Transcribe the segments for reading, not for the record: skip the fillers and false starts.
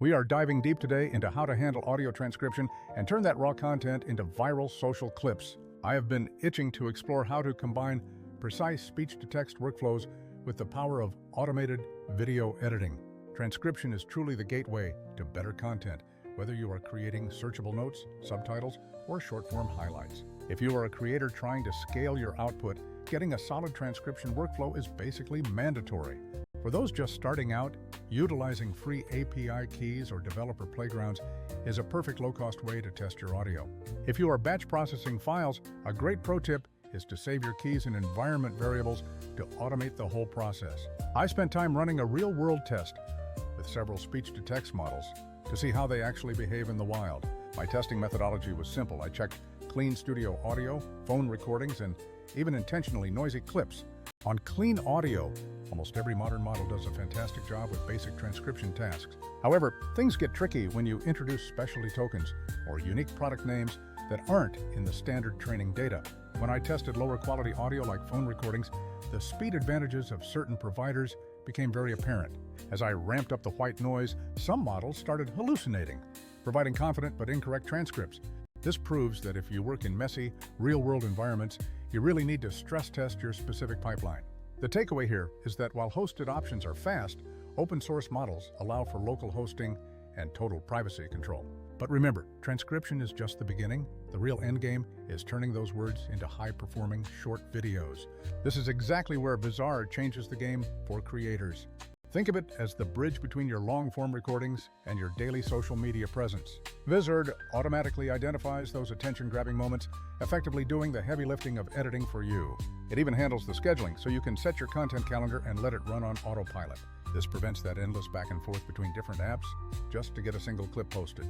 We are diving deep today into how to handle audio transcription and turn that raw content into viral social clips. I have been itching to explore how to combine precise speech-to-text workflows with the power of automated video editing. Transcription is truly the gateway to better content, whether you are creating searchable notes, subtitles, or short-form highlights. If you are a creator trying to scale your output, getting a solid transcription workflow is basically mandatory. For those just starting out, utilizing free API keys or developer playgrounds is a perfect low-cost way to test your audio. If you are batch processing files, a great pro tip is to save your keys in environment variables to automate the whole process. I spent time running a real-world test with several speech-to-text models to see how they actually behave in the wild. My testing methodology was simple. I checked clean studio audio, phone recordings, and even intentionally noisy clips. On clean audio, almost every modern model does a fantastic job with basic transcription tasks. However, things get tricky when you introduce specialty tokens or unique product names that aren't in the standard training data. When I tested lower quality audio like phone recordings, the speed advantages of certain providers became very apparent. As I ramped up the white noise, some models started hallucinating, providing confident but incorrect transcripts. This proves that if you work in messy, real-world environments, you really need to stress test your specific pipeline. The takeaway here is that while hosted options are fast, open-source models allow for local hosting and total privacy control. But remember, transcription is just the beginning. The real endgame is turning those words into high-performing short videos. This is exactly where Vizard changes the game for creators. Think of it as the bridge between your long-form recordings and your daily social media presence. Vizard automatically identifies those attention-grabbing moments, effectively doing the heavy lifting of editing for you. It even handles the scheduling, so you can set your content calendar and let it run on autopilot. This prevents that endless back and forth between different apps just to get a single clip posted.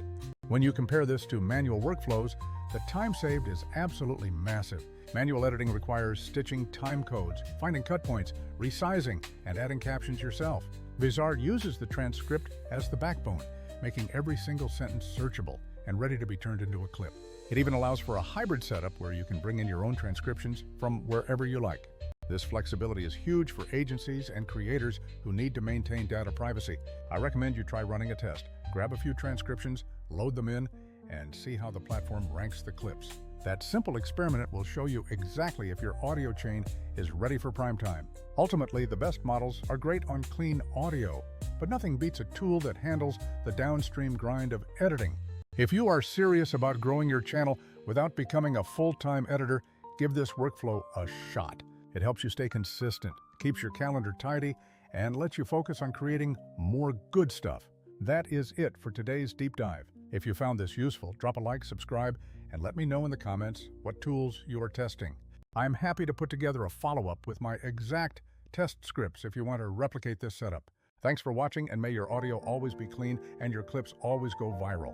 When you compare this to manual workflows, the time saved is absolutely massive. Manual editing requires stitching time codes, finding cut points, resizing, and adding captions yourself. Vizard uses the transcript as the backbone, making every single sentence searchable and ready to be turned into a clip. It even allows for a hybrid setup where you can bring in your own transcriptions from wherever you like. This flexibility is huge for agencies and creators who need to maintain data privacy. I recommend you try running a test. Grab a few transcriptions, load them in, and see how the platform ranks the clips. That simple experiment will show you exactly if your audio chain is ready for prime time. Ultimately, the best models are great on clean audio, but nothing beats a tool that handles the downstream grind of editing. If you are serious about growing your channel without becoming a full-time editor, give this workflow a shot. It helps you stay consistent, keeps your calendar tidy, and lets you focus on creating more good stuff. That is it for today's deep dive. If you found this useful, drop a like, subscribe, and let me know in the comments what tools you are testing. I'm happy to put together a follow-up with my exact test scripts if you want to replicate this setup. Thanks for watching, and may your audio always be clean and your clips always go viral.